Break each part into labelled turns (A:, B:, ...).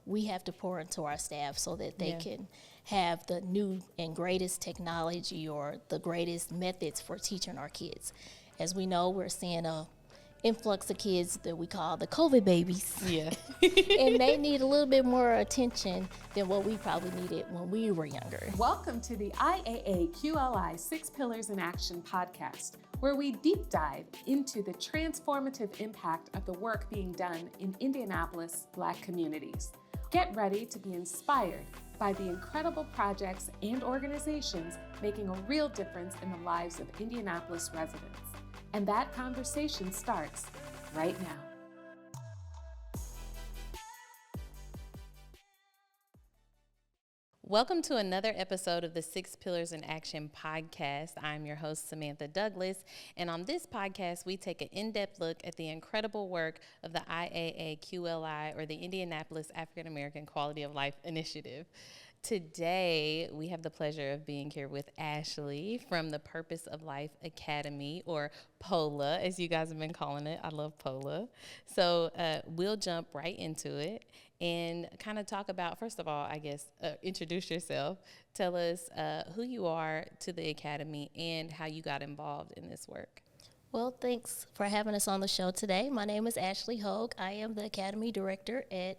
A: we have to pour into our staff so that they can have the new and greatest technology or the greatest methods for teaching our kids. As we know, we're seeing a influx of kids that we call the COVID babies.
B: Yeah.
A: And they need a little bit more attention than what we probably needed when we were younger.
C: Welcome to the IAA QLI 6 Pillars in Action podcast, where we deep dive into the transformative impact of the work being done in Indianapolis Black communities. Get ready to be inspired by the incredible projects and organizations making a real difference in the lives of Indianapolis residents. And that conversation starts right now.
B: Welcome to another episode of the 6 Pillars in Action podcast. I'm your host, Samantha Douglas, and on this podcast, we take an in-depth look at the incredible work of the IAA QLI, or the Indianapolis African American Quality of Life Initiative. Today, we have the pleasure of being here with Ashley from the Purpose of Life Academy, or POLA, as you guys have been calling it. I love POLA. So we'll jump right into it and kind of talk about, first of all, I guess, introduce yourself. Tell us who you are to the Academy and how you got involved in this work.
A: Well, thanks for having us on the show today. My name is Ashley Hogue. I am the Academy Director at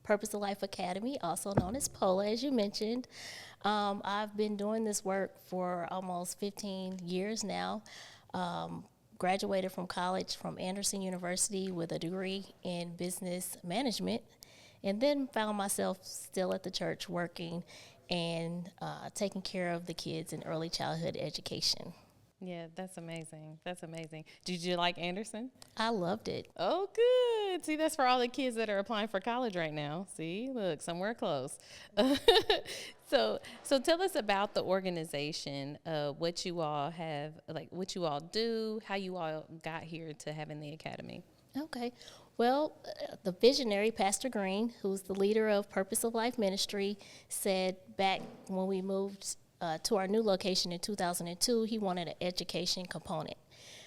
A: Purpose of Life Academy, also known as POLA, as you mentioned. I've been doing this work for almost 15 years now. Graduated from college from Anderson University with a degree in business management, and then found myself still at the church working and taking care of the kids in early childhood education.
B: Yeah, that's amazing. That's amazing. Did you like Anderson?
A: I loved it.
B: Oh, good. See, that's for all the kids that are applying for college right now. See, look, somewhere close. So tell us about the organization, what you all have, like what you all do, how you all got here to having the Academy.
A: Okay. Well, the visionary, Pastor Green, who's the leader of Purpose of Life Ministry, said back when we moved to our new location in 2002, he wanted an education component.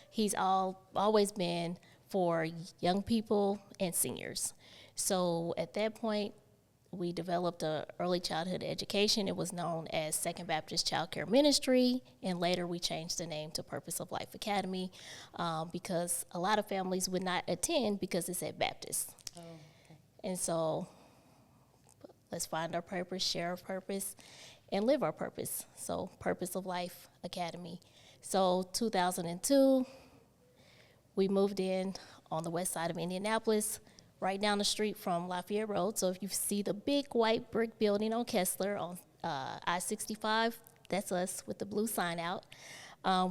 A: He's always been for young people and seniors. So at that point, we developed an early childhood education. It was known as Second Baptist Child Care Ministry, and later we changed the name to Purpose of Life Academy because a lot of families would not attend because it said Baptist. Oh, okay. And so let's find our purpose, share our purpose, and live our purpose. So Purpose of Life Academy. So 2002, we moved in on the west side of Indianapolis, right down the street from Lafayette Road. So if you see the big white brick building on Kessler on I-65, that's us with the blue sign out.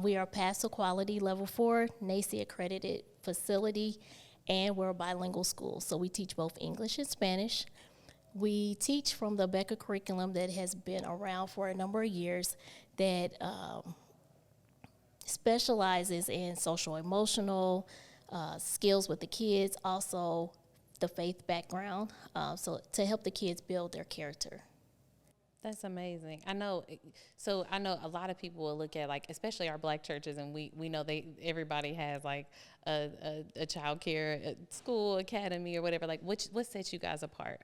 A: We are PASA Quality Level 4, NACE accredited facility, and we're a bilingual school. So we teach both English and Spanish. We teach from the Becker curriculum that has been around for a number of years that specializes in social emotional skills with the kids, also the faith background, so to help the kids build their character.
B: That's amazing. I know a lot of people will look at, like, especially our Black churches, and we know everybody has like a child care school, academy, or whatever. Like, what sets you guys apart?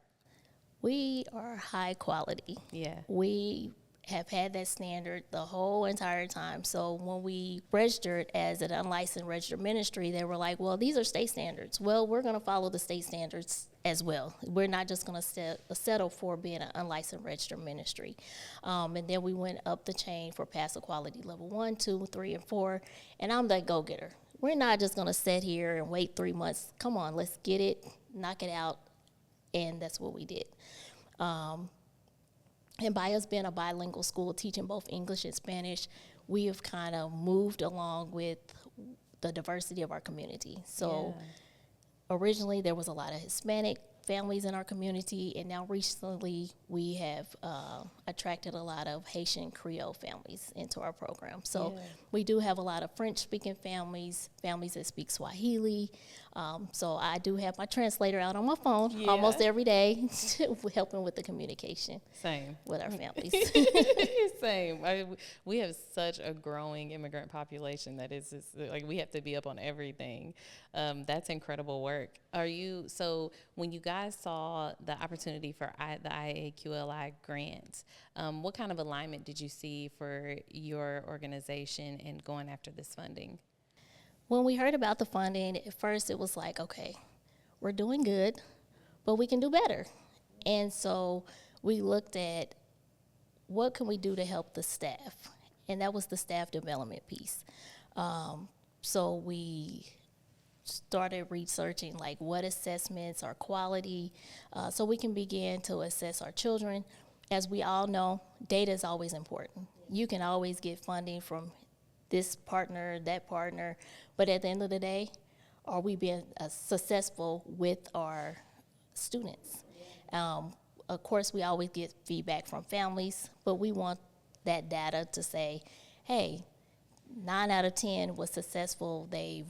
A: We are high quality.
B: Yeah.
A: We have had that standard the whole entire time. So when we registered as an unlicensed registered ministry, they were like, well, these are state standards. Well, we're going to follow the state standards as well. We're not just going to settle for being an unlicensed registered ministry. And then we went up the chain for PASA Quality Level 1, 2, 3, and 4. And I'm that go-getter. We're not just going to sit here and wait 3 months. Come on, let's get it, knock it out. And that's what we did. And by us being a bilingual school, teaching both English and Spanish, we have kind of moved along with the diversity of our community. So originally there was a lot of Hispanic families in our community, and now recently we have attracted a lot of Haitian Creole families into our program. So we do have a lot of French-speaking families that speak Swahili, So I do have my translator out on my phone
B: Yeah.
A: almost every day, helping with the communication
B: Same.
A: with our families.
B: Same. We have such a growing immigrant population that is just, like, we have to be up on everything. That's incredible work. So when you guys saw the opportunity for the IAQLI grant, what kind of alignment did you see for your organization in going after this funding?
A: When we heard about the funding, at first it was like, okay, we're doing good, but we can do better. And so we looked at what can we do to help the staff, and that was the staff development piece. So we started researching like what assessments are quality, so we can begin to assess our children. As we all know, data is always important. You can always get funding from this partner, that partner, but at the end of the day, are we being successful with our students? Of course, we always get feedback from families, but we want that data to say, hey, 9 out of 10 was successful. They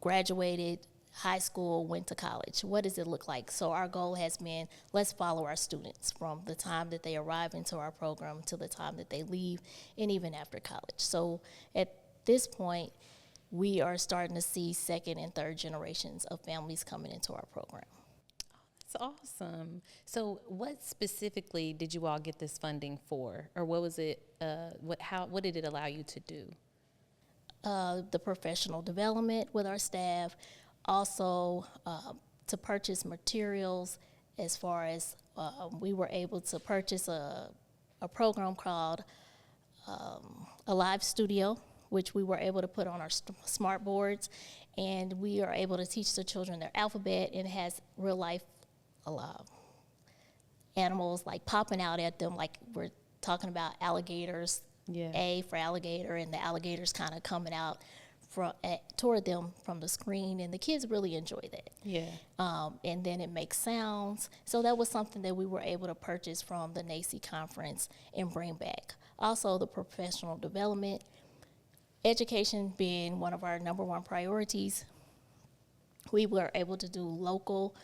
A: graduated high school, went to college. What does it look like? So our goal has been, let's follow our students from the time that they arrive into our program to the time that they leave, and even after college. So at this point, we are starting to see second and third generations of families coming into our program.
B: That's awesome. So what specifically did you all get this funding for? Or what was it, what did it allow you to do?
A: The professional development with our staff, also to purchase materials, as far as we were able to purchase a program called a live studio, which we were able to put on our smart boards, and we are able to teach the children their alphabet, and it has real life animals like popping out at them, like we're talking about alligators.
B: Yeah.
A: A for alligator, and the alligators kind of coming out toward them from the screen, and the kids really enjoy that.
B: Yeah.
A: And then it makes sounds. So that was something that we were able to purchase from the NACCE conference and bring back. Also, the professional development, education being one of our number one priorities, we were able to do local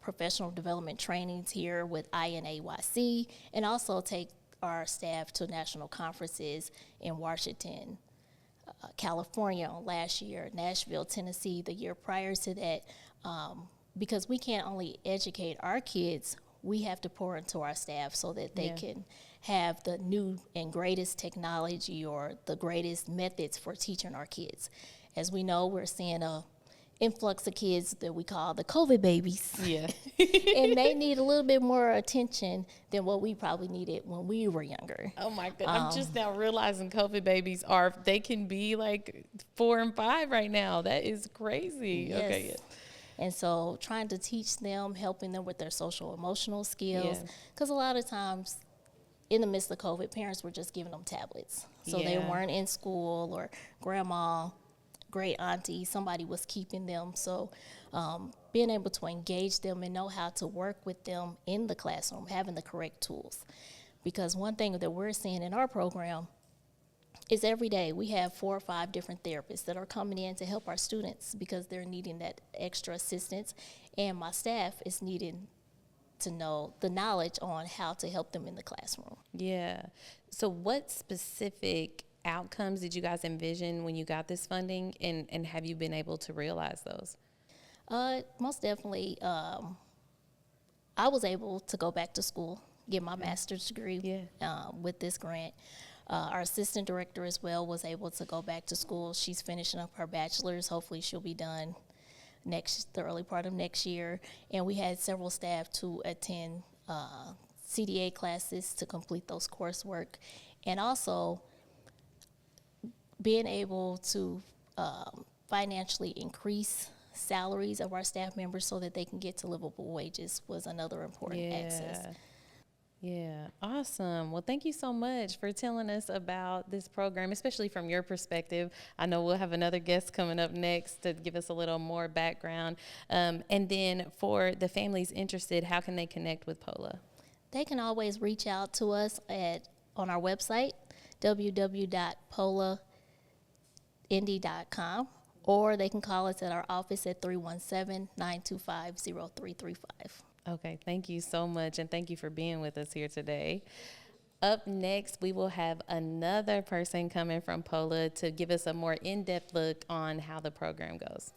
A: professional development trainings here with INAYC, and also take our staff to national conferences in Washington, California last year, Nashville, Tennessee the year prior to that, because we can't only educate our kids, we have to pour into our staff so that they can have the new and greatest technology or the greatest methods for teaching our kids. As we know, we're seeing a influx of kids that we call the COVID babies.
B: Yeah.
A: And they need a little bit more attention than what we probably needed when we were younger.
B: Oh my God. I'm just now realizing COVID babies they can be like 4 and 5 right now. That is crazy.
A: Yes.
B: Okay. Yeah.
A: And so trying to teach them, helping them with their social emotional skills.
B: Yeah.
A: Because a lot of times in the midst of COVID, parents were just giving them tablets. So they
B: Yeah.
A: weren't in school, or grandma, great auntie, somebody was keeping them. So being able to engage them and know how to work with them in the classroom, having the correct tools. Because one thing that we're seeing in our program is every day we have 4 or 5 different therapists that are coming in to help our students because they're needing that extra assistance, and my staff is needing to know the knowledge on how to help them in the classroom.
B: Yeah. So what specific outcomes did you guys envision when you got this funding, and have you been able to realize those?
A: Most definitely, I was able to go back to school, get my master's degree with this grant. Our assistant director as well was able to go back to school. She's finishing up her bachelor's. Hopefully she'll be done the early part of next year. And we had several staff to attend CDA classes to complete those coursework. And also being able to financially increase salaries of our staff members so that they can get to livable wages was another important access.
B: Yeah, awesome. Well, thank you so much for telling us about this program, especially from your perspective. I know we'll have another guest coming up next to give us a little more background. And then for the families interested, how can they connect with POLA?
A: They can always reach out to us on our website, www.pola.indy.com, or they can call us at our office at 317-925-0335.
B: Okay, thank you so much, and thank you for being with us here today. Up next, we will have another person coming from POLA to give us a more in-depth look on how the program goes.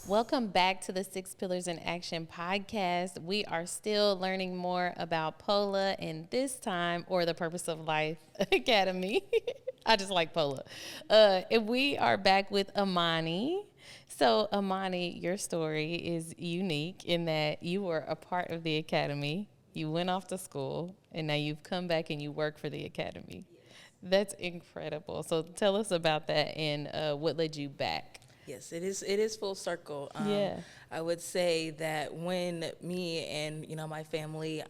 B: Welcome back to the Six Pillars in Action podcast. We are still learning more about POLA, and this time, or the Purpose of Life Academy. I just like POLA. And we are back with Amani. So, Amani, your story is unique in that you were a part of the academy. You went off to school, and now you've come back and you work for the academy. That's incredible. So tell us about that and what led you back.
D: Yes, it is. It is full circle.
B: Yeah.
D: I would say that when me and my family,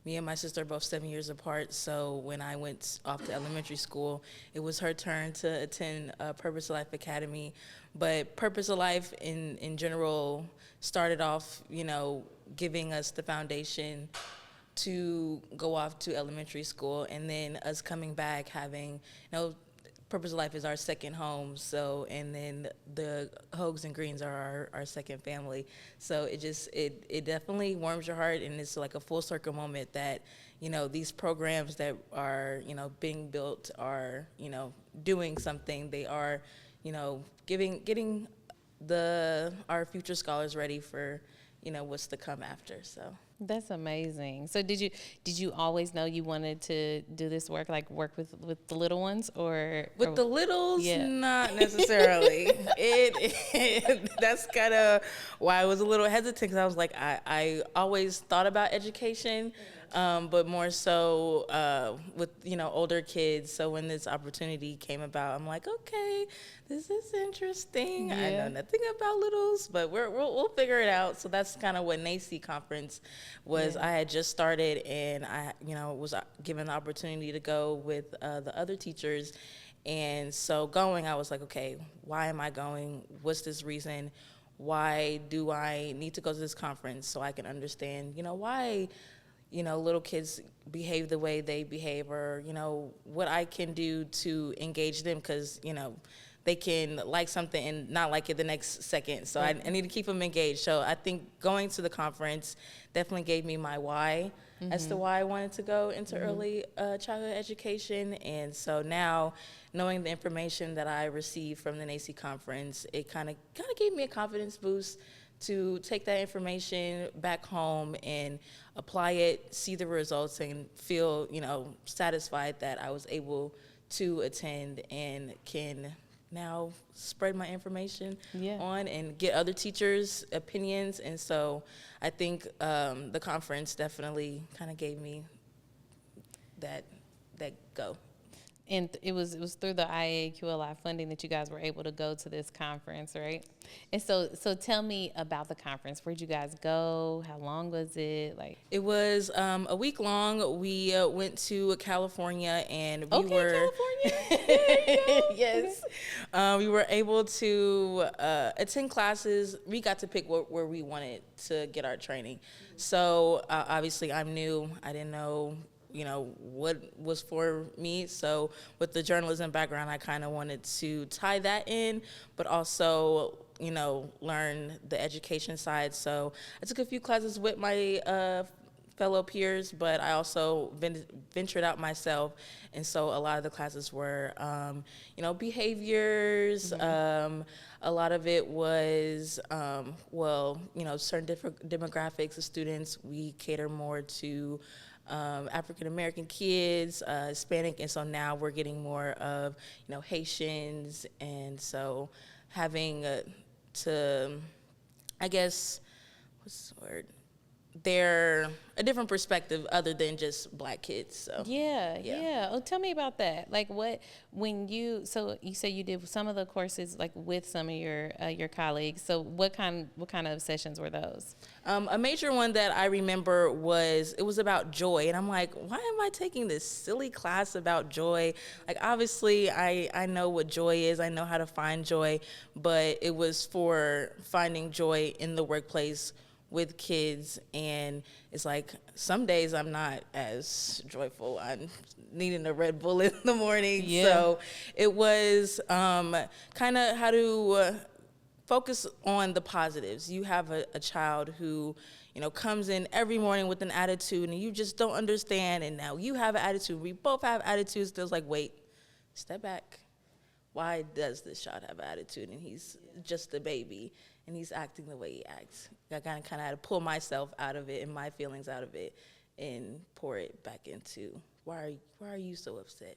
D: me and my sister are both 7 years apart. So when I went off to elementary school, it was her turn to attend Purpose of Life Academy. But Purpose of Life in general started off, giving us the foundation to go off to elementary school, and then us coming back having, Purpose of Life is our second home, and then the Hogues and Greens are our second family. So it definitely warms your heart, and it's like a full circle moment that, these programs that are, being built are, doing something. They are, getting our future scholars ready for, what's to come after, so.
B: That's amazing. So did you always know you wanted to do this work, like work with the little ones, or
D: with the littles?
B: Yeah.
D: Not necessarily. That's kind of why I was a little hesitant, because I was like, I always thought about education, but more so with older kids. So when this opportunity came about, I'm like, okay, this is interesting.
B: Yeah.
D: I know nothing about littles, but we'll figure it out. So that's kind of what NACE conference was.
B: Yeah.
D: I had just started, and I was given the opportunity to go with the other teachers. And so going, I was like, okay, why am I going? What's this reason? Why do I need to go to this conference so I can understand, why little kids behave the way they behave, or, what I can do to engage them, because, they can like something and not like it the next second. So I need to keep them engaged. So I think going to the conference definitely gave me my why as to why I wanted to go into early childhood education. And so now, knowing the information that I received from the NACE conference, it kind of gave me a confidence boost to take that information back home and apply it, see the results, and feel, satisfied that I was able to attend and can now spread my information on and get other teachers' opinions. And so I think the conference definitely kind of gave me that go.
B: And it was through the IAQLI funding that you guys were able to go to this conference, right? And so tell me about the conference. Where'd you guys go? How long was it? Like,
D: it was a week long. We went to California, and we were
B: California.
D: yes, we were able to attend classes. We got to pick where we wanted to get our training. So obviously, I'm new. I didn't know what was for me. So with the journalism background, I kind of wanted to tie that in, but also, learn the education side. So I took a few classes with my fellow peers, but I also ventured out myself. And so a lot of the classes were, behaviors. A lot of it was, certain different demographics of students. We cater more to African-American kids, Hispanic, and so now we're getting more of, Haitians, and so having to, I guess, what's the word? They're a different perspective other than just Black kids. So
B: Yeah. Oh, tell me about that. Like, so you say you did some of the courses like with some of your colleagues. So what kind of sessions were those?
D: A major one that I remember it was about joy, and I'm like, why am I taking this silly class about joy? Like, obviously, I know what joy is. I know how to find joy, but it was for finding joy in the workplace with kids, and it's like some days I'm not as joyful. I'm needing a Red Bull in the morning.
B: Yeah.
D: So it was kind of how to focus on the positives. You have a child who, comes in every morning with an attitude, and you just don't understand, and now you have an attitude. We both have attitudes. There's like, wait, step back. Why does this child have an attitude, and he's just a baby, and he's acting the way he acts? I kind of had to pull myself out of it and my feelings out of it and pour it back into, why are you so upset?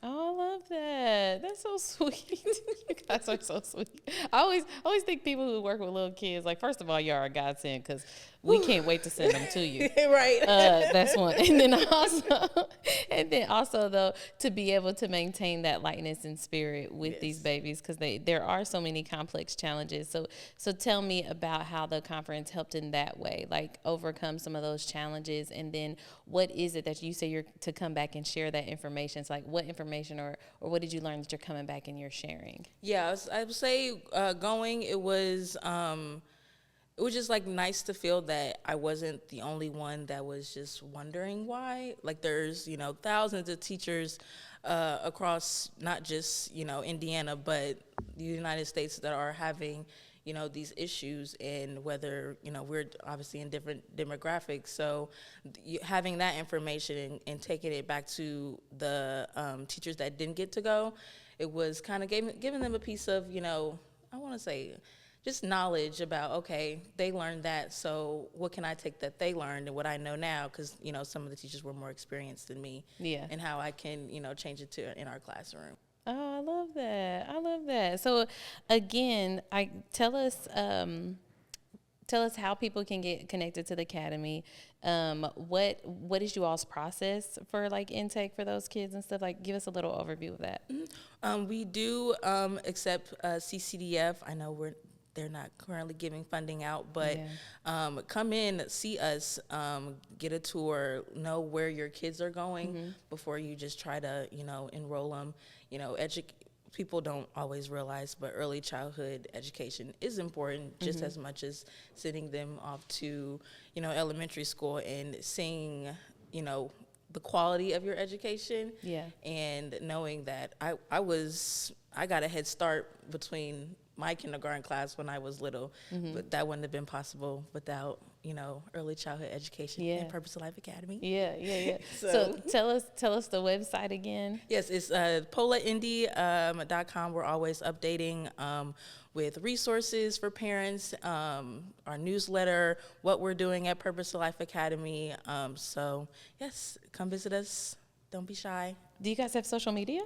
B: Oh, I love that. That's so sweet. You guys are so sweet. I always think people who work with little kids, like, first of all, you are a godsend because we can't wait to send them to you.
D: Right.
B: That's one. And then also though, to be able to maintain that lightness in spirit with these babies, because there are so many complex challenges. So tell me about how the conference helped in that way, like overcome some of those challenges, and then what is it that you say you're to come back and share that information? It's like, what information or what did you learn that you're coming back and you're sharing?
D: Yeah, I would say it was just like nice to feel that I wasn't the only one that was just wondering why. Like there's, thousands of teachers across not just, Indiana, but the United States that are having, these issues, and whether, we're obviously in different demographics. So having that information and taking it back to the teachers that didn't get to go, it was kind of giving them a piece of, I want to say, just knowledge about, okay, they learned that, so what can I take that they learned and what I know now, because, some of the teachers were more experienced than me, and how I can, change it to in our classroom.
B: Oh, I love that. I love that. So again, tell us how people can get connected to the academy. What is you all's process for like intake for those kids and stuff? Like, give us a little overview of that.
D: We do accept CCDF. I know they're not currently giving funding out, but come in, see us, get a tour, know where your kids are going before you just try to, enroll them. People don't always realize, but early childhood education is important just as much as sending them off to, elementary school and seeing, the quality of your education. Yeah. And knowing that I got a head start between my kindergarten class when I was little, but that wouldn't have been possible without, early childhood education and Purpose of Life Academy.
B: Yeah. So tell us the website again.
D: Yes, it's polaindy.com. We're always updating with resources for parents, our newsletter, what we're doing at Purpose of Life Academy. So yes, come visit us. Don't be shy.
B: Do you guys have social media?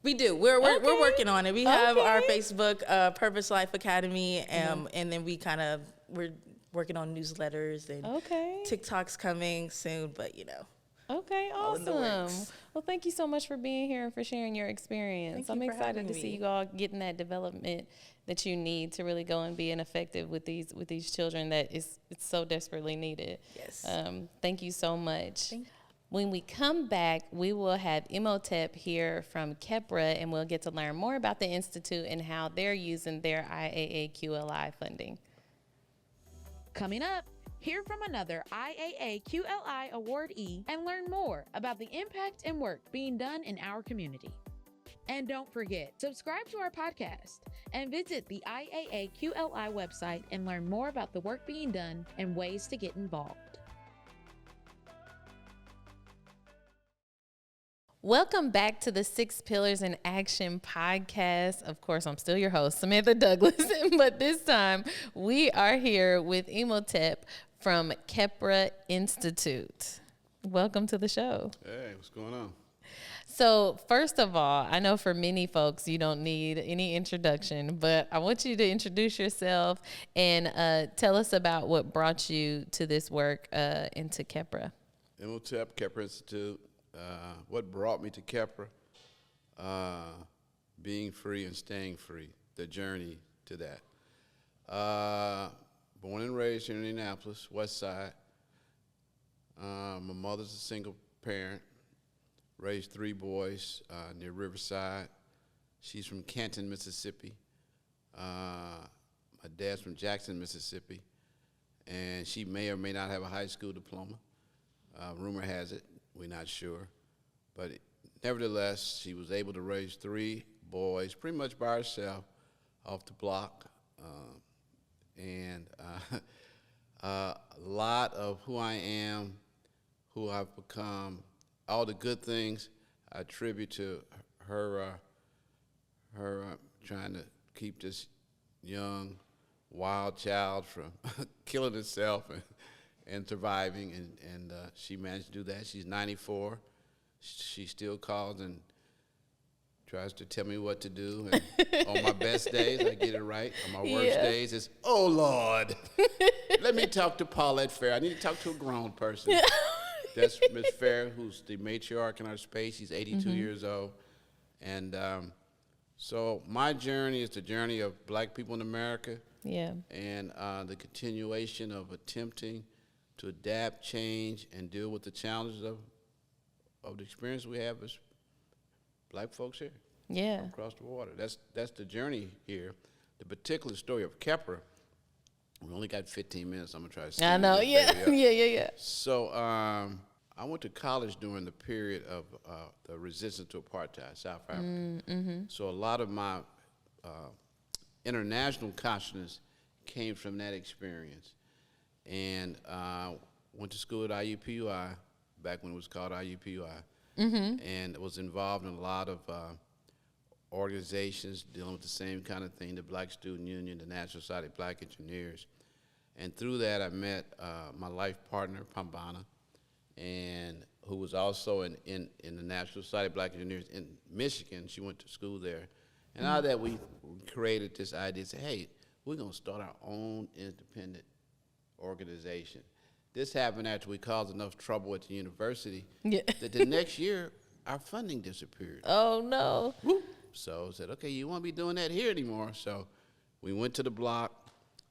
D: We do. We're working on it. We have our Facebook, Purpose Life Academy, and then we're working on newsletters and TikTok's coming soon. But
B: Okay, awesome. Well, thank you so much for being here and for sharing your experience. I'm excited to see you all getting that development that you need to really go and be effective with these children that it's so desperately needed.
D: Yes.
B: Thank you so much. When we come back, we will have Imhotep here from Kheprw, and we'll get to learn more about the Institute and how they're using their IAA QLI funding.
E: Coming up, hear from another IAA QLI awardee and learn more about the impact and work being done in our community. And don't forget, subscribe to our podcast and visit the IAA QLI website and learn more about the work being done and ways to get involved.
B: Welcome back to the 6 Pillars in Action podcast. Of course, I'm still your host, Samantha Douglas, but this time we are here with Imhotep from Kheprw Institute. Welcome to the show.
F: Hey, what's going on?
B: So first of all, I know for many folks you don't need any introduction, but I want you to introduce yourself and tell us about what brought you to this work into Kheprw.
F: Imhotep, Kheprw Institute. What brought me to Kheprw? Being free and staying free, the journey to that. Born and raised here in Indianapolis, West Side. My mother's a single parent, raised 3 boys near Riverside. She's from Canton, Mississippi. My dad's from Jackson, Mississippi. and she may or may not have a high school diploma. Rumor has it, we're not sure. But nevertheless, she was able to raise 3 boys pretty much by herself off the block. And a lot of who I am, who I've become, all the good things I attribute to her trying to keep this young, wild child from killing itself and surviving, and she managed to do that. She's 94. She still calls and tries to tell me what to do. And on my best days, I get it right. On my worst days, it's, oh, Lord, let me talk to Paulette Fair. I need to talk to a grown person. That's Miss Fair, who's the matriarch in our space. She's 82 years old. And so my journey is the journey of black people in America.
B: Yeah.
F: And the continuation of attempting to adapt, change, and deal with the challenges of the experience we have as black folks here.
B: Yeah.
F: Across the water. That's the journey here. The particular story of Kheprw, we only got 15 minutes. I'm going to try to speed
B: I know.
F: this
B: Yeah.
F: baby up.
B: Yeah.
F: So I went to college during the period of the resistance to apartheid, South Africa. So a lot of my international consciousness came from that experience. And went to school at IUPUI, back when it was called IUPUI, and was involved in a lot of organizations dealing with the same kind of thing, the Black Student Union, the National Society of Black Engineers. And through that, I met my life partner, Pambana, and who was also in the National Society of Black Engineers in Michigan. She went to school there. And out of that, we created this idea, say, hey, we're going to start our own independent organization. This happened after we caused enough trouble at the university that the next year, our funding disappeared.
B: Oh, no.
F: So I said, okay, you won't be doing that here anymore. So we went to the block,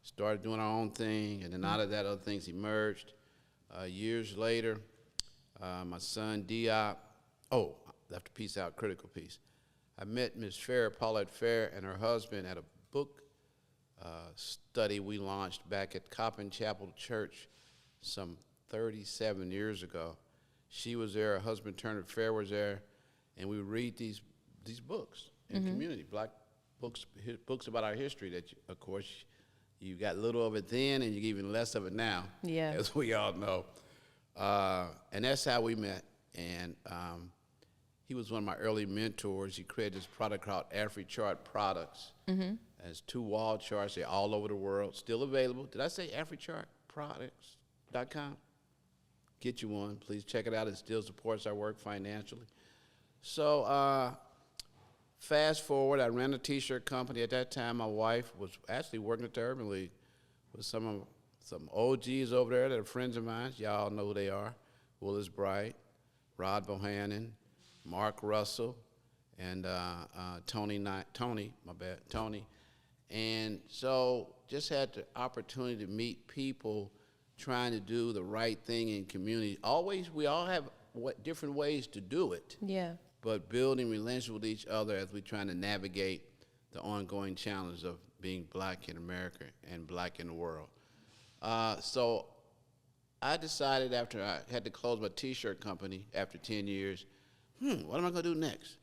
F: started doing our own thing, and then out of that, other things emerged. Years later, my son, Diop, left a piece out, critical piece. I met Ms. Fair, Paulette Fair, and her husband at a book study we launched back at Coppin Chapel Church some 37 years ago. She was there, her husband Turner Fair was there, and we read these books in community, black books about our history that, of course, you got little of it then and you get even less of it now, as we all know. And that's how we met. And he was one of my early mentors. He created this product called AfriChart Products. There's 2 wall charts. They're all over the world, still available. Did I say AfriChartProducts.com? Get you one. Please check it out. It still supports our work financially. So fast forward, I ran a T-shirt company. At that time, my wife was actually working at the Urban League with some OGs over there that are friends of mine. Y'all know who they are. Willis Bright, Rod Bohannon, Mark Russell, and Tony. And so just had the opportunity to meet people trying to do the right thing in community. We all have different ways to do it.
B: Yeah.
F: But building relationship with each other as we're trying to navigate the ongoing challenge of being black in America and black in the world. So I decided after I had to close my T-shirt company after 10 years, what am I going to do next?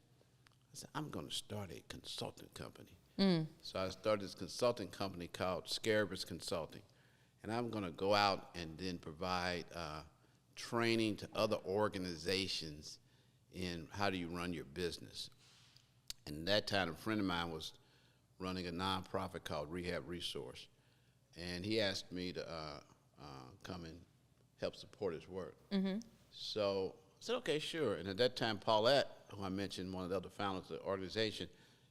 F: I said, I'm going to start a consulting company. So I started this consulting company called Scarabus Consulting. And I'm going to go out and then provide training to other organizations in how do you run your business. And at that time, a friend of mine was running a nonprofit called Rehab Resource. And he asked me to come and help support his work. So I said, okay, sure. And at that time, Paulette, who I mentioned, one of the other founders of the organization,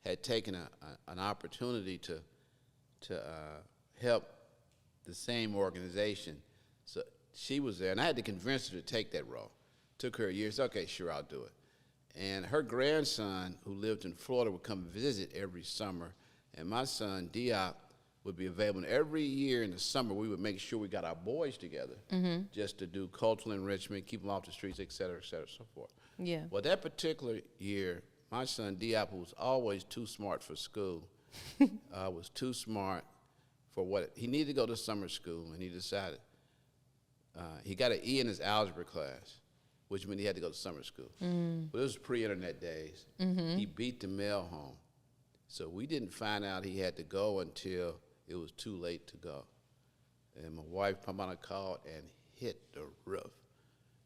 F: had taken an opportunity to help the same organization. So she was there, and I had to convince her to take that role. Took her a year. Said, okay, sure, I'll do it. And her grandson, who lived in Florida, would come visit every summer, and my son, Diop, would be available. And every year in the summer, we would make sure we got our boys together just to do cultural enrichment, keep them off the streets, et cetera, so forth.
B: Yeah.
F: Well, that particular year, my son, Diop, who was always too smart for school, was too smart for what he needed to go to summer school, and he decided he got an E in his algebra class, which meant he had to go to summer school. But it was pre-internet days. He beat the mail home. So we didn't find out he had to go until it was too late to go. And my wife come on a call and hit the roof.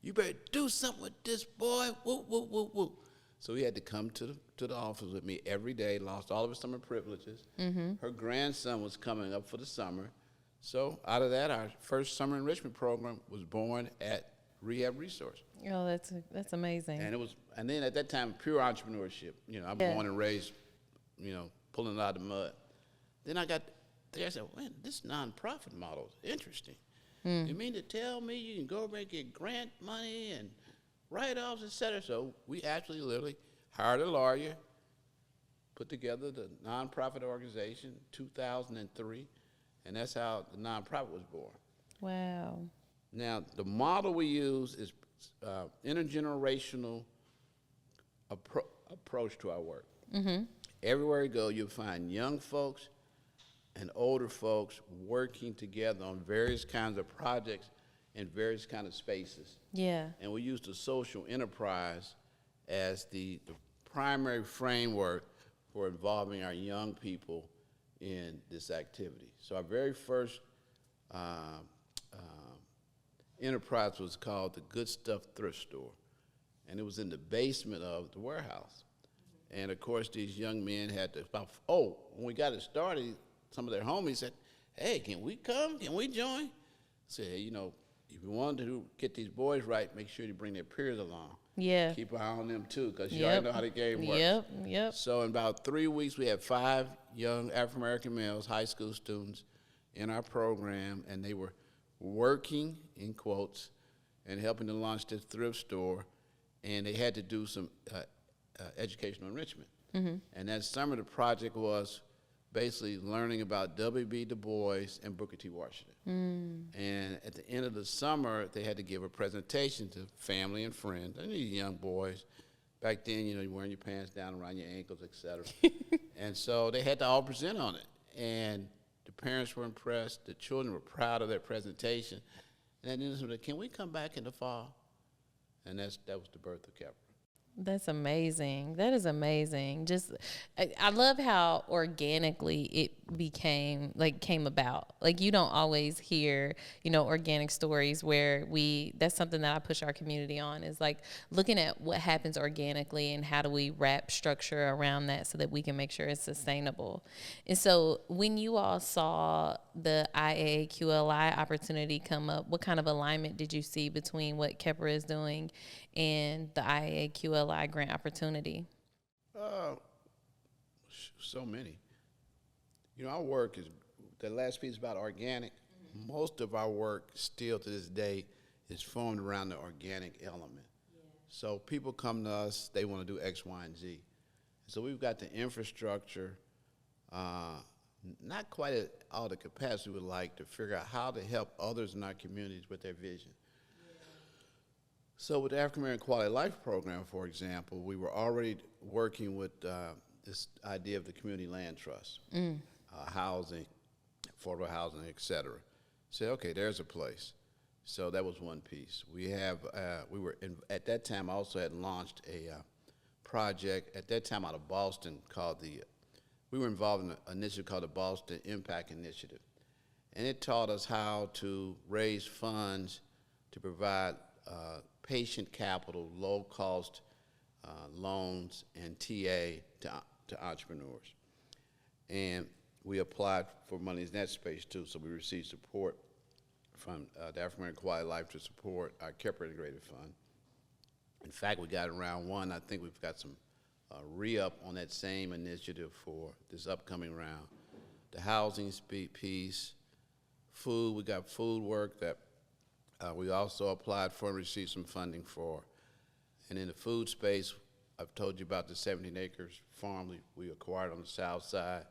F: You better do something with this boy, whoop, whoop, whoop, whoop. So he had to come to the office with me every day, lost all of his summer privileges. Her grandson was coming up for the summer. So out of that, our first summer enrichment program was born at Rehab Resource.
B: Oh, that's amazing.
F: And then at that time, pure entrepreneurship. I'm born and raised, pulling it out of the mud. Then I got there, I said, man, this nonprofit model is interesting. You mean to tell me you can go over and get grant money and write-offs, et cetera? So we actually literally hired a lawyer, put together the nonprofit organization, 2003, and that's how the nonprofit was born.
B: Wow.
F: Now, the model we use is intergenerational approach to our work. Everywhere you go, you'll find young folks and older folks working together on various kinds of projects in various kind of spaces.
B: Yeah.
F: And we use the social enterprise as the primary framework for involving our young people in this activity. So our very first enterprise was called the Good Stuff Thrift Store, and it was in the basement of the warehouse. And of course, these young men had to, when we got it started, some of their homies said, hey, can we come? Can we join? I said, hey, if you want to get these boys right, make sure you bring their peers along.
B: Yeah.
F: Keep an eye on them too, because you already know how the game works.
B: Yep.
F: So in about 3 weeks, we had 5 young African-American males, high school students, in our program, and they were working, in quotes, and helping to launch this thrift store, and they had to do some educational enrichment. And that summer, the project was basically learning about W.B. Du Bois and Booker T. Washington. And at the end of the summer, they had to give a presentation to family and friends. And these young boys, back then, you're wearing your pants down around your ankles, et cetera. And so they had to all present on it. And the parents were impressed. The children were proud of their presentation. And then they said, can we come back in the fall? And that was the birth of Kheprw.
B: That's amazing. That is amazing. I love how organically it came about. Like, you don't always hear, organic stories where that's something that I push our community on, is like looking at what happens organically and how do we wrap structure around that so that we can make sure it's sustainable. And so when you all saw the IAQLI opportunity come up, what kind of alignment did you see between what Kheprw is doing and the IAQLI grant opportunity?
F: So many. Our work is, the last piece about organic. Most of our work still to this day is formed around the organic element. So people come to us, they want to do X, Y, and Z. So we've got the infrastructure, not quite at all the capacity we would like, to figure out how to help others in our communities with their vision. So with the African American Quality of Life Program, for example, we were already working with this idea of the community land trust, housing, affordable housing, et cetera. Say, okay, there's a place. So that was one piece. At that time, I also had launched a project, at that time out of Boston, we were involved in an initiative called the Boston Impact Initiative. And it taught us how to raise funds to provide patient capital, low-cost loans, and TA to entrepreneurs. And we applied for money in that space, too, so we received support from the African American Quality of Life to support our Kheprw Integrated Fund. In fact, we got in round 1. I think we've got some re-up on that same initiative for this upcoming round. The housing piece, food, we got food work that we also applied for and received some funding for. And in the food space, I've told you about the 17 acres farm we acquired on the south side.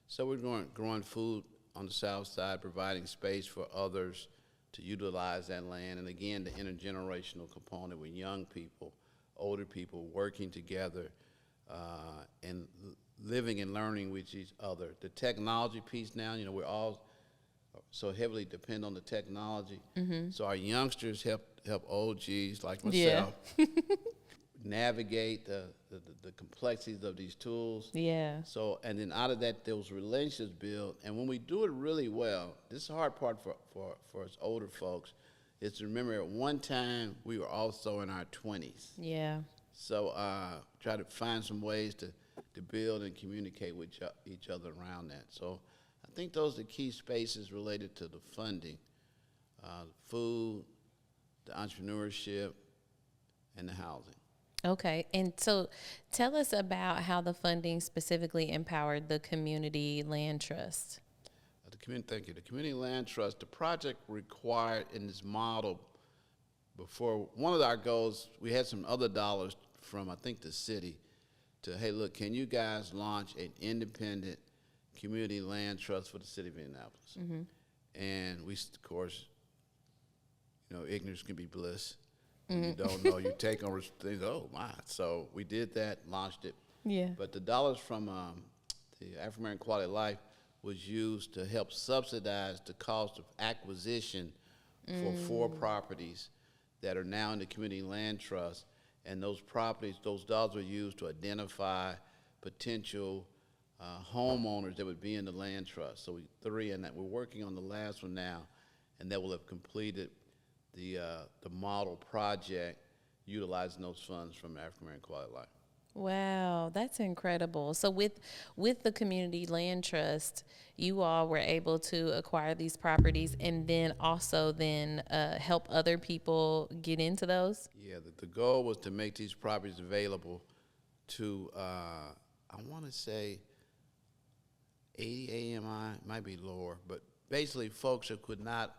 F: So we're growing food on the south side, providing space for others to utilize that land. And again, the intergenerational component with young people, older people working together and living and learning with each other. The technology piece now, we're all so heavily depend on the technology. So our youngsters help OGs like
B: Yeah.
F: myself navigate the complexities of these tools.
B: Yeah.
F: So, and then out of that, those relationships build. And when we do it really well, this is the hard part for us older folks, is to remember at one time we were also in our 20s.
B: Yeah.
F: So try to find some ways to build and communicate with each other around that. So I think those are the key spaces related to the funding, food, the entrepreneurship, and the housing.
B: Okay. And so tell us about how the funding specifically empowered the Community Land Trust.
F: Thank you. The Community Land Trust, the project required in this model before, one of our goals, we had some other dollars from, I think, the city to, hey, look, can you guys launch an independent community land trust for the city of Indianapolis? And we, of course, ignorance can be bliss. When you don't know, you take on things, oh, my. So we did that, launched it.
B: Yeah.
F: But the dollars from the African American Quality of Life was used to help subsidize the cost of acquisition for 4 properties that are now in the Community Land Trust. And those properties, those dollars were used to identify potential homeowners that would be in the land trust. So 3, and that we're working on the last one now, and that will have completed the model project utilizing those funds from African American Quality of Life.
B: Wow, that's incredible. So with the Community Land Trust, you all were able to acquire these properties and then also help other people get into those?
F: Yeah, the goal was to make these properties available to, I want to say 80 AMI, might be lower, but basically folks who could not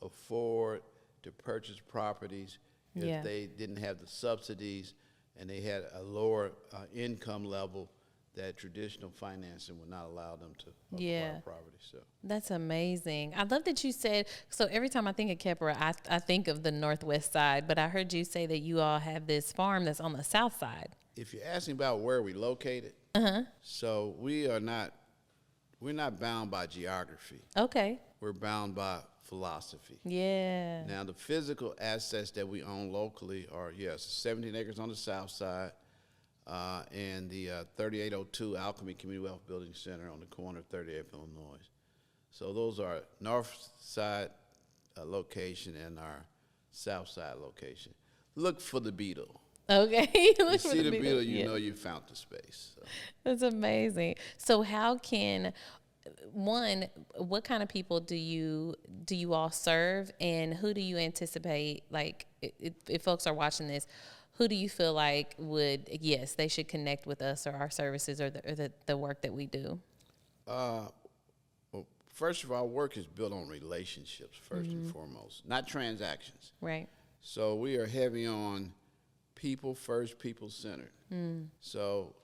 F: afford to purchase properties if they didn't have the subsidies and they had a lower income level that traditional financing would not allow them to acquire property. So
B: That's amazing. I love that you said, so every time I think of Kheprw, I think of the Northwest side, but I heard you say that you all have this farm that's on the south side.
F: if you're asking about where we located, so we're not bound by geography.
B: Okay.
F: We're bound by philosophy.
B: Yeah.
F: Now, the physical assets that we own locally are, 17 acres on the south side and the 3802 Alchemy Community Wealth Building Center on the corner of 38th Illinois. So those are north side location and our south side location. Look for the beetle.
B: Okay.
F: You see the beetle, you know you found the space. So.
B: That's amazing. So how can what kind of people do you all serve, and who do you anticipate, like, if folks are watching this, who do you feel like they should connect with us or our services or the work that we do?
F: Well, first of all, work is built on relationships first and foremost, not transactions.
B: Right.
F: So we are heavy on people first, people centered. So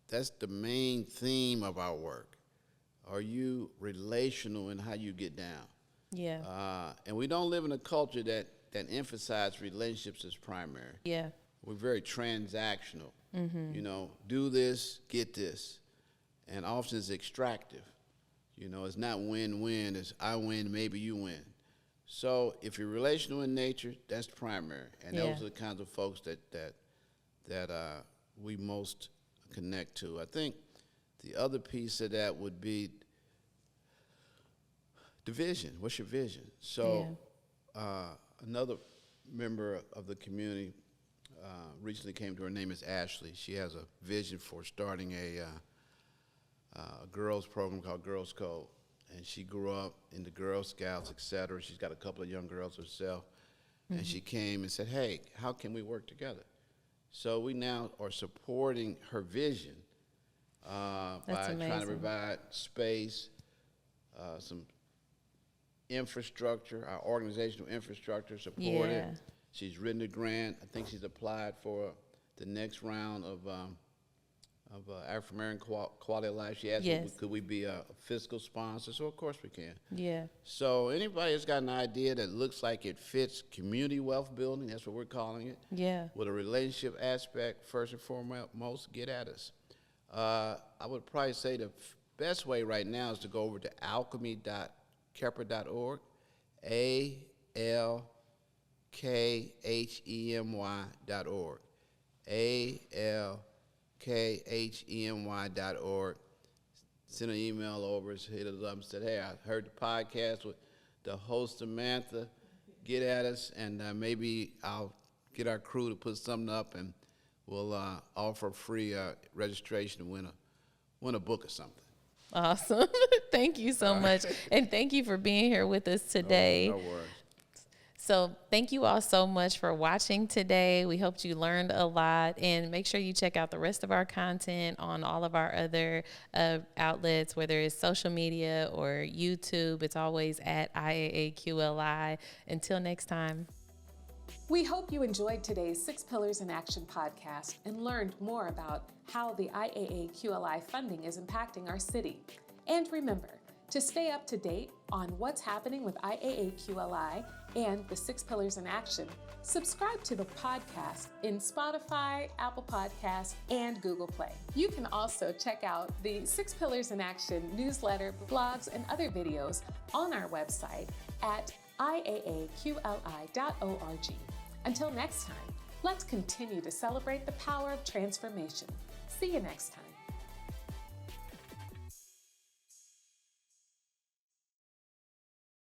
F: that's the main theme of our work. Are you relational in how you get down?
B: Yeah.
F: And we don't live in a culture that emphasizes relationships as primary.
B: Yeah.
F: We're very transactional. You know, do this, get this. And often it's extractive. You know, it's not win-win. It's I win, maybe you win. So if you're relational in nature, that's primary. And those are the kinds of folks that we most connect to. I think the other piece of that would be the vision. What's your vision? So another member of the community recently came to her name is Ashley. She has a vision for starting a girls program called Girls Code. And she grew up in the Girl Scouts, et cetera. She's got a couple of young girls herself. And she came and said, hey, how can we work together? So we now are supporting her vision by trying to provide space, some infrastructure, our organizational infrastructure supported. She's written a grant. I think she's applied for the next round of African American Quality of Life. She asked me, could we be a fiscal sponsor? So of course we can. Yeah. So anybody that's got an idea that looks like it fits community wealth building, that's what we're calling it. Yeah. With a relationship aspect, first and foremost, get at us. I would probably say the best way right now is to go over to alchemy.org Kheprw.org, ALKHEMY.org, ALKHEMY.org. Send an email over, hit us up and said, hey, I heard the podcast with the host Samantha. Get at us, and maybe I'll get our crew to put something up, and we'll offer free registration to win a book or something.
B: Awesome. Thank you so much. And thank you for being here with us today.
F: No worries.
B: So thank you all so much for watching today. We hope you learned a lot, and make sure you check out the rest of our content on all of our other outlets, whether it's social media or YouTube. It's always at IAAQLI. Until next time.
C: We hope you enjoyed today's 6 Pillars in Action podcast and learned more about how the IAAQLI funding is impacting our city. And remember, to stay up to date on what's happening with IAAQLI and the 6 Pillars in Action, subscribe to the podcast in Spotify, Apple Podcasts, and Google Play. You can also check out the 6 Pillars in Action newsletter, blogs, and other videos on our website at IAAQLI.org. Until next time, let's continue to celebrate the power of transformation. See you next time.